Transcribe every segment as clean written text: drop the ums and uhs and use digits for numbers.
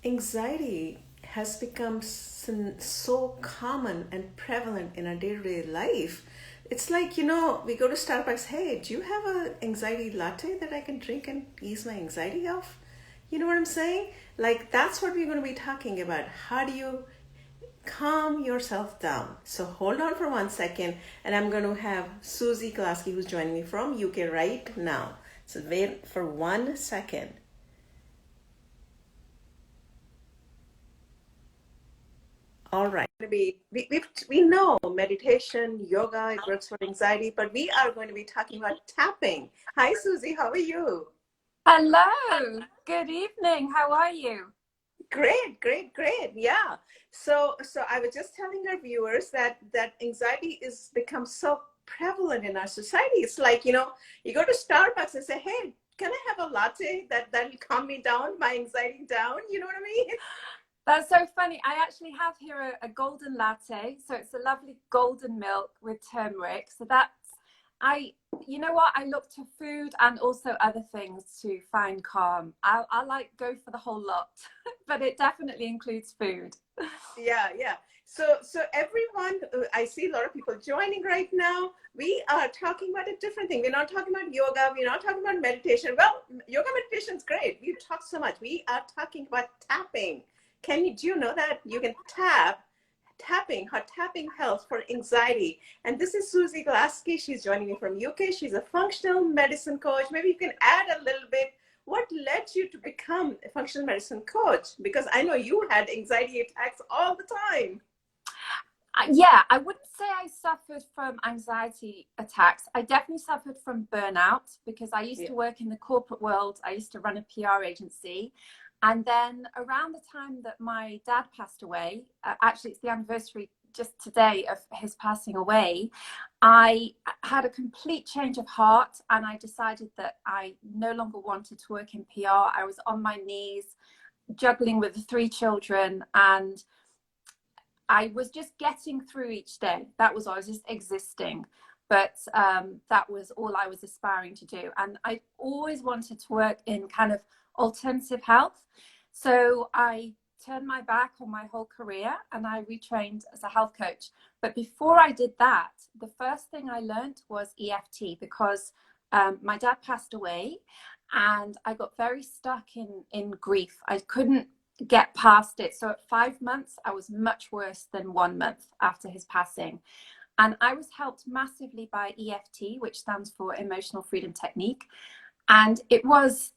Anxiety has become so common and prevalent in our day-to-day life. It's like, we go to Starbucks, hey, do you have a anxiety latte that I can drink and ease my anxiety off? You know what I'm saying? Like, that's what we're going to be talking about. How do you calm yourself down? So hold on for 1 second, and I'm going to have Suzy Glaskie, who's joining me from UK right now. So wait for 1 second. All right. We know meditation, yoga, it works for anxiety, but we are going to be talking about tapping. Hi, Suzy. How are you? Hello, good evening. How are you? Great, great, great. Yeah. So I was just telling our viewers that anxiety is become so prevalent in our society. It's like, you go to Starbucks and say, "Hey, can I have a latte that'll calm me down, my anxiety down?" You know what I mean? That's so funny. I actually have here a golden latte. So it's a lovely golden milk with turmeric. So that's, I, you know what? I look to food and also other things to find calm. I like go for the whole lot, but it definitely includes food. Yeah, yeah. So everyone, I see a lot of people joining right now. We are talking about a different thing. We're not talking about yoga. We're not talking about meditation. Well, yoga meditation is great. We talk so much. We are talking about tapping. Do you know that you can how tapping helps for anxiety? And this is Suzy Glaskie. She's joining me from UK. She's a functional medicine coach. Maybe you can add a little bit. What led you to become a functional medicine coach? Because I know you had anxiety attacks all the time. Yeah, I wouldn't say I suffered from anxiety attacks. I definitely suffered from burnout because I used Yeah. to work in the corporate world. I used to run a PR agency. And then around the time that my dad passed away, actually, it's the anniversary just today of his passing away, I had a complete change of heart and I decided that I no longer wanted to work in PR. I was on my knees, juggling with the three children, and I was just getting through each day. That was all. I was just existing. But that was all I was aspiring to do. And I always wanted to work in kind of alternative health. So I turned my back on my whole career and I retrained as a health coach. But before I did that, the first thing I learned was EFT because my dad passed away and I got very stuck in grief. I couldn't get past it. So at 5 months, I was much worse than 1 month after his passing. And I was helped massively by EFT, which stands for Emotional Freedom Technique. And it was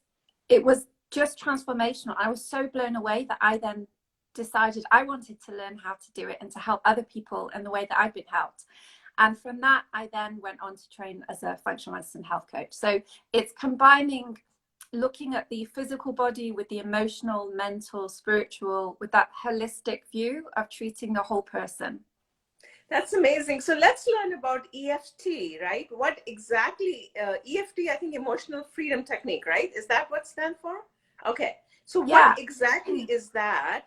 just transformational. I was so blown away that I then decided I wanted to learn how to do it and to help other people in the way that I've been helped. And from that, I then went on to train as a functional medicine health coach. So it's combining looking at the physical body with the emotional, mental, spiritual, with that holistic view of treating the whole person. That's amazing. So let's learn about EFT, right? What exactly, EFT, I think emotional freedom technique, right? Is that what it stands for? Okay. So what Yeah. exactly is that?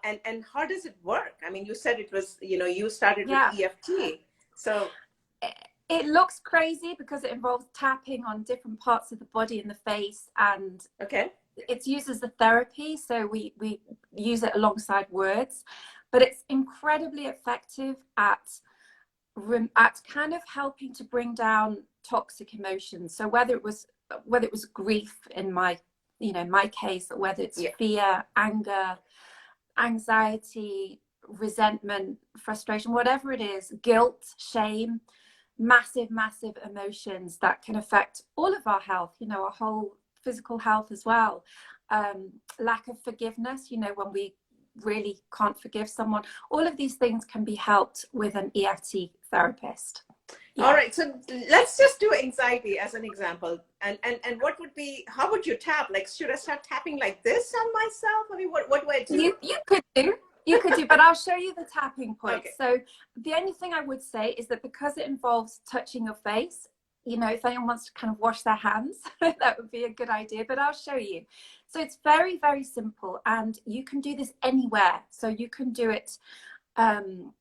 And how does it work? I mean, you said it was, you started with Yeah. EFT. So, It looks crazy because it involves tapping on different parts of the body and the face, and okay. it's used as a therapy. So we use it alongside words, but it's incredibly effective at kind of helping to bring down toxic emotions. So whether it was grief in my case, or whether it's Yeah. fear, anger, anxiety, resentment, frustration, whatever it is, guilt, shame, massive, massive emotions that can affect all of our health, our whole physical health as well. Lack of forgiveness, when we really can't forgive someone, all of these things can be helped with an EFT therapist. All Yeah. right, so let's just do anxiety as an example. And what would be, how would you tap? Like, should I start tapping like this on myself? I mean, what do I do? You could do, but I'll show you the tapping points. Okay. So the only thing I would say is that because it involves touching your face, if anyone wants to kind of wash their hands, that would be a good idea, but I'll show you. So it's very, very simple, and you can do this anywhere. So you can do it um,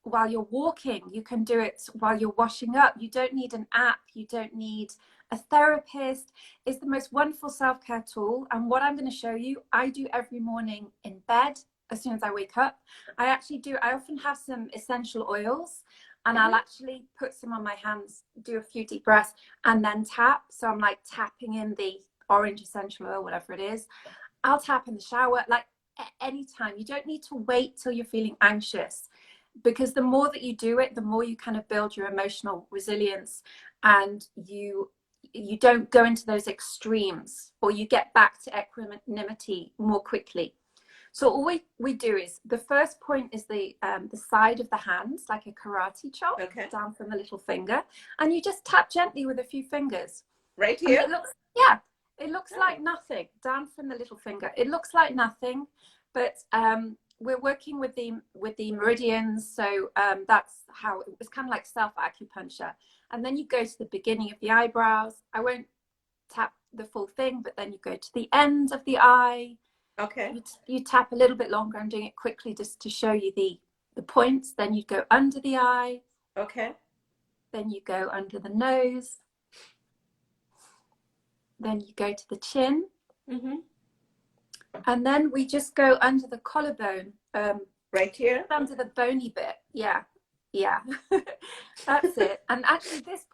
while you're walking, you can do it while you're washing up. You don't need an app, you don't need a therapist. It's the most wonderful self-care tool. And what I'm going to show you, I do every morning in bed as soon as I wake up. I often have some essential oils, and I'll actually put some on my hands, do a few deep breaths, and then tap. So I'm like tapping in the orange essential oil, whatever it is. I'll tap in the shower, like anytime. You don't need to wait till you're feeling anxious, because the more that you do it, the more you kind of build your emotional resilience, and you don't go into those extremes, or you get back to equanimity more quickly. So all we do is, the first point is the side of the hands, like a karate chop, down from the little finger, and you just tap gently with a few fingers. Right here? It looks like nothing, down from the little finger. It looks like nothing, but we're working with the meridians, so that's how it was, kind of like self acupuncture. And then you go to the beginning of the eyebrows. I won't tap the full thing, but then you go to the end of the eye. Okay. You tap a little bit longer. I'm doing it quickly just to show you the points. Then you go under the eye. Okay. Then you go under the nose. Then you go to the chin. And then we just go under the collarbone. Right here? Under the bony bit. Yeah. That's it. And actually this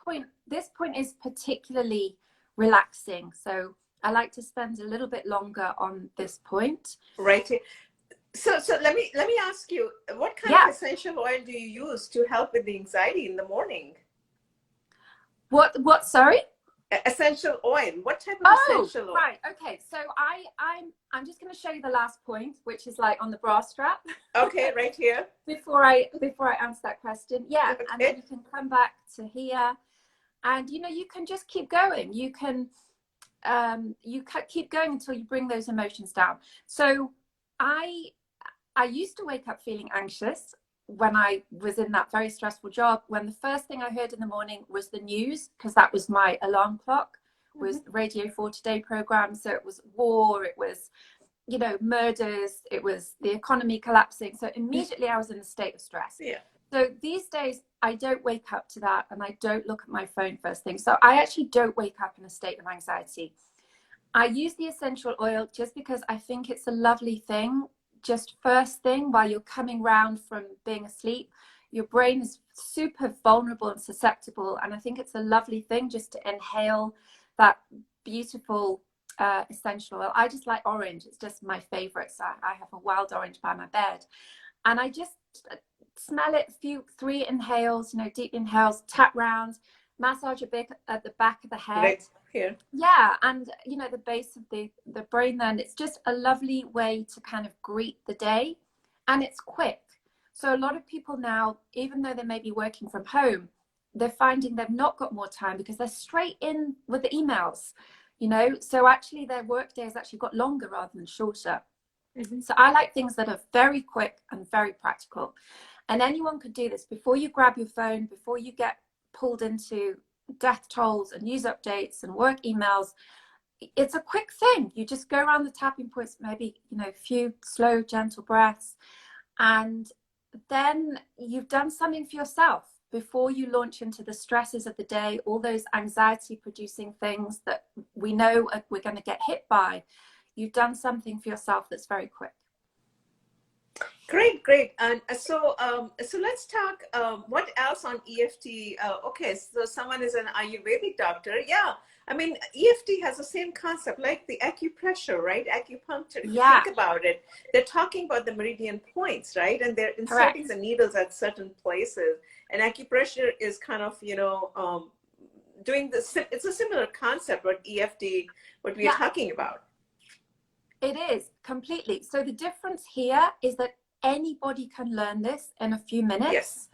point is particularly relaxing. So I like to spend a little bit longer on this point. Right here. So let me ask you, what kind of essential oil do you use to help with the anxiety in the morning? What, sorry? Essential oil. What type of essential oil? Right. Okay. So I'm just going to show you the last point, which is like on the bra strap. Okay, right here. before I answer that question. Yeah. Okay. And then you can come back to here, and you can just keep going. You can keep going until you bring those emotions down. So I used to wake up feeling anxious when I was in that very stressful job, when the first thing I heard in the morning was the news, because that was my alarm clock, was Radio 4 Today program. So it was war, it was, murders, it was the economy collapsing. So immediately I was in a state of stress. Yeah. So these days I don't wake up to that, and I don't look at my phone first thing. So I actually don't wake up in a state of anxiety. I use the essential oil just because I think it's a lovely thing. Just first thing, while you're coming round from being asleep, your brain is super vulnerable and susceptible, and I think it's a lovely thing just to inhale that beautiful essential oil. I just like orange. It's just my favorite. So I have a wild orange by my bed, and I just smell it, 3 inhales, deep inhales, tap round, massage a bit at the back of the head. Right here. Yeah, and the base of the brain. Then it's just a lovely way to kind of greet the day, and it's quick. So a lot of people now, even though they may be working from home, they're finding they've not got more time because they're straight in with the emails, so actually their work day has actually got longer rather than shorter. So I like things that are very quick and very practical, and anyone could do this. Before you grab your phone, before you get pulled into death tolls and news updates and work emails, it's a quick thing. You just go around the tapping points, maybe a few slow, gentle breaths, and then you've done something for yourself before you launch into the stresses of the day, all those anxiety producing things that we know we're going to get hit by. You've done something for yourself that's very quick. Great. And so let's talk, what else on EFT? Okay, so someone is an Ayurvedic doctor. Yeah, I mean, EFT has the same concept, like the acupressure, right? Acupuncture. If you think about it, they're talking about the meridian points, right? And they're inserting the needles at certain places. And acupressure is kind of, doing it's a similar concept, what EFT, what we are talking about. It is, completely. So the difference here is that anybody can learn this in a few minutes. Yes.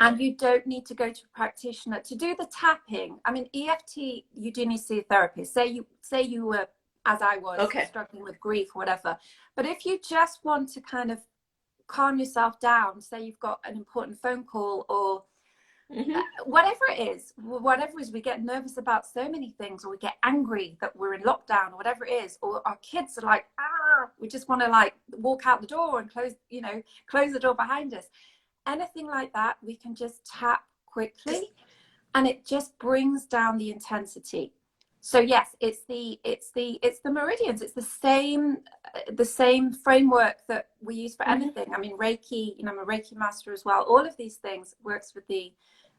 And you don't need to go to a practitioner to do the tapping. I mean, EFT, you do need to see a therapist. Say you were, as I was, struggling with grief or whatever. But if you just want to kind of calm yourself down, say you've got an important phone call or whatever it is, we get nervous about so many things, or we get angry that we're in lockdown, or whatever it is, or our kids are like, we just want to like walk out the door and close the door behind us. Anything like that, we can just tap quickly. and it just brings down the intensity. So yes, it's the meridians. It's the same framework that we use for anything. I mean, Reiki, you know, I'm a Reiki master as well. All of these things works with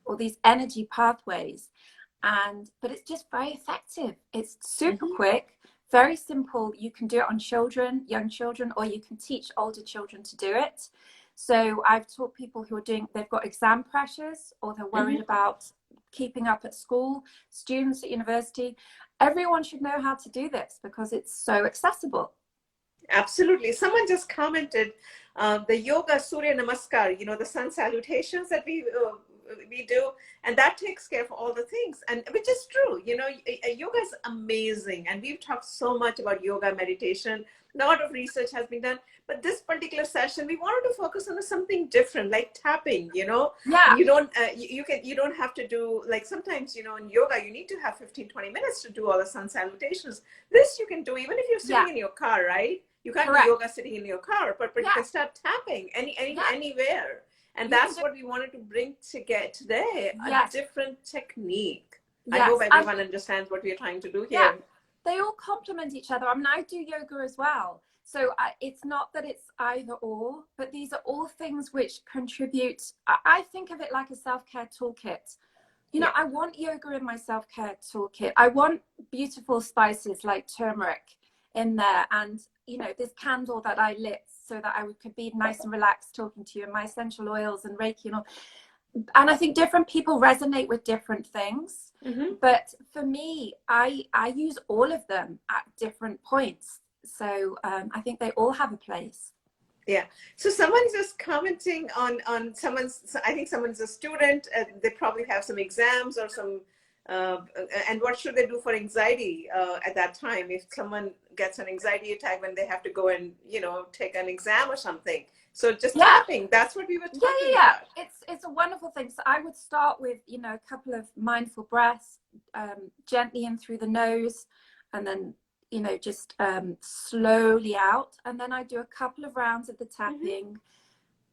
all these energy pathways, but it's just very effective. It's super quick, very simple. You can do it on children, young children, or you can teach older children to do it. So I've taught people who are they've got exam pressures, or they're worried about keeping up at school, students at university. Everyone should know how to do this because it's so accessible. Absolutely. Someone just commented the yoga Surya Namaskar, you know, the sun salutations that we do, and that takes care of all the things, and which is true. You know, yoga is amazing, and we've talked so much about yoga, meditation. A lot of research has been done, but this particular session we wanted to focus on something different, like tapping. You know, you don't you don't have to do, like, sometimes, you know, in yoga you need to have 15-20 minutes to do all the sun salutations. This you can do even if you're sitting in your car, right? You can't do yoga sitting in your car, but you can start tapping anywhere. And that's what we wanted to bring today, a different technique. I hope everyone understands what we're trying to do here. They all complement each other. I mean, I do yoga as well. So it's not that it's either or, but these are all things which contribute. I think of it like a self-care toolkit. You know, I want yoga in my self-care toolkit. I want beautiful spices like turmeric in there, and, you know, this candle that I lit so that I could be nice and relaxed talking to you, and my essential oils and Reiki and all. And I think different people resonate with different things. But for me, I use all of them at different points. So I think they all have a place. Yeah. So someone's just commenting on someone's, I think someone's a student, they probably have some exams or some, and what should they do for anxiety at that time if someone gets an anxiety attack when they have to go and, you know, take an exam or something. So just tapping, that's what we were talking about. It's a wonderful thing. So I would start with, you know, a couple of mindful breaths, gently in through the nose, and then, you know, just slowly out. And then I do a couple of rounds of the tapping,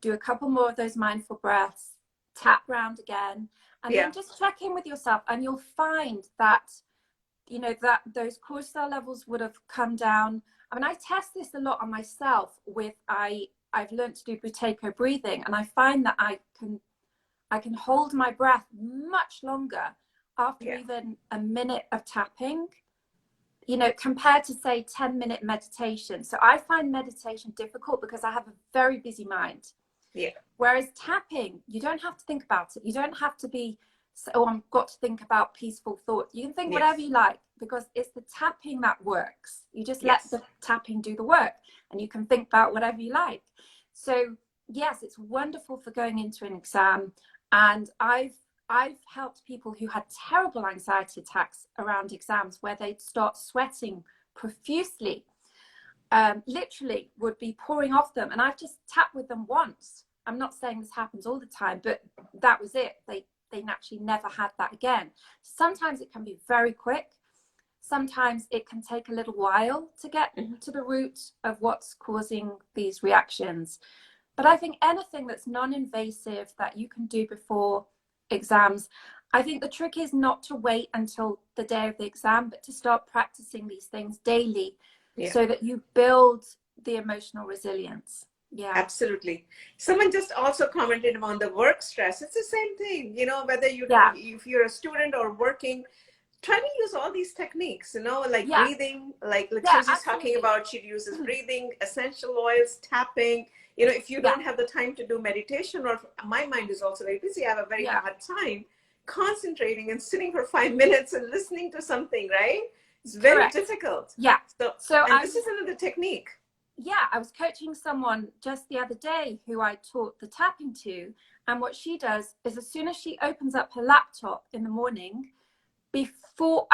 do a couple more of those mindful breaths, tap round again, and then just check in with yourself, and you'll find that, you know, that those cortisol levels would have come down. I mean, I test this a lot on myself with, I've learned to do Buteyko breathing, and I find that I can hold my breath much longer after even a minute of tapping, you know, compared to, say, 10-minute meditation. So I find meditation difficult because I have a very busy mind. Whereas tapping, you don't have to think about it. You don't have to be, oh, I've got to think about peaceful thoughts. You can think whatever you like, because it's the tapping that works. You just let the tapping do the work, and you can think about whatever you like. So yes, it's wonderful for going into an exam. And I've helped people who had terrible anxiety attacks around exams, where they'd start sweating profusely, literally would be pouring off them. And I've just tapped with them once. I'm not saying this happens all the time, but that was it. They naturally never had that again. Sometimes it can be very quick. Sometimes it can take a little while to get to the root of what's causing these reactions. But I think anything that's non-invasive that you can do before exams, I think the trick is not to wait until the day of the exam, but to start practicing these things daily so that you build the emotional resilience. Yeah, absolutely. Someone just also commented on the work stress. It's the same thing, you know, whether you if you're a student or working, try to use all these techniques, you know, like breathing, like Suzy's talking about. She uses breathing, essential oils, tapping. You know, if you don't have the time to do meditation, or my mind is also very busy, I have a very hard time concentrating and sitting for 5 minutes and listening to something, right? It's very difficult. So this is another technique. I was coaching someone just the other day who I taught the tapping to, and what she does is, as soon as she opens up her laptop in the morning, before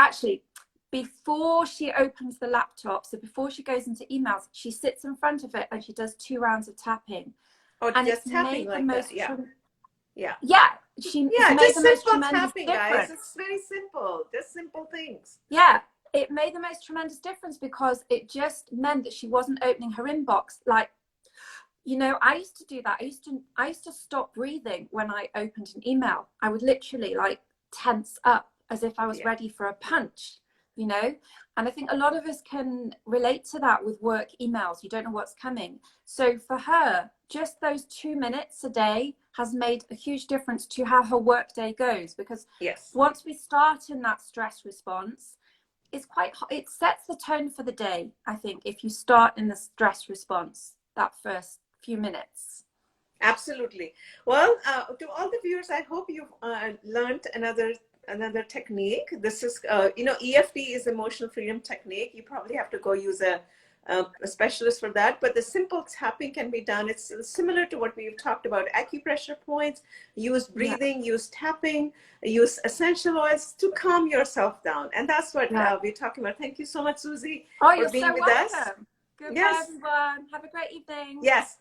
she opens the laptop, so before she goes into emails, she sits in front of it and she does 2 rounds of tapping. And just tapping like that. She made the most tremendous tapping, guys. It's very simple. Just simple things. It made the most tremendous difference, because it just meant that she wasn't opening her inbox. Like, you know, I used to do that. I used to stop breathing when I opened an email. I would literally, like, tense up as if I was ready for a punch, you know? And I think a lot of us can relate to that with work emails. You don't know what's coming. So for her, just those 2 minutes a day has made a huge difference to how her work day goes. Because once we start in that stress response, it sets the tone for the day, I think, if you start in the stress response, that first few minutes. Absolutely. Well, to all the viewers, I hope you've learned another technique. This is, EFT is emotional freedom technique. You probably have to go use a specialist for that, but the simple tapping can be done. It's similar to what we've talked about: acupressure points, use breathing, use tapping, use essential oils to calm yourself down. And that's what we're talking about. Thank you so much, Suzy, for being with us. Goodbye, everyone. Have a great evening. Yes.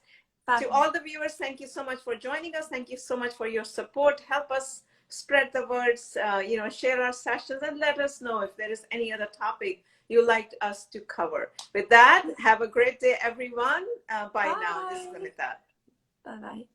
To all the viewers, thank you so much for joining us. Thank you so much for your support. Help us spread the words, share our sessions, and let us know if there is any other topic you'd like us to cover. With that, have a great day, everyone. Bye now. This is Amita. Bye-bye.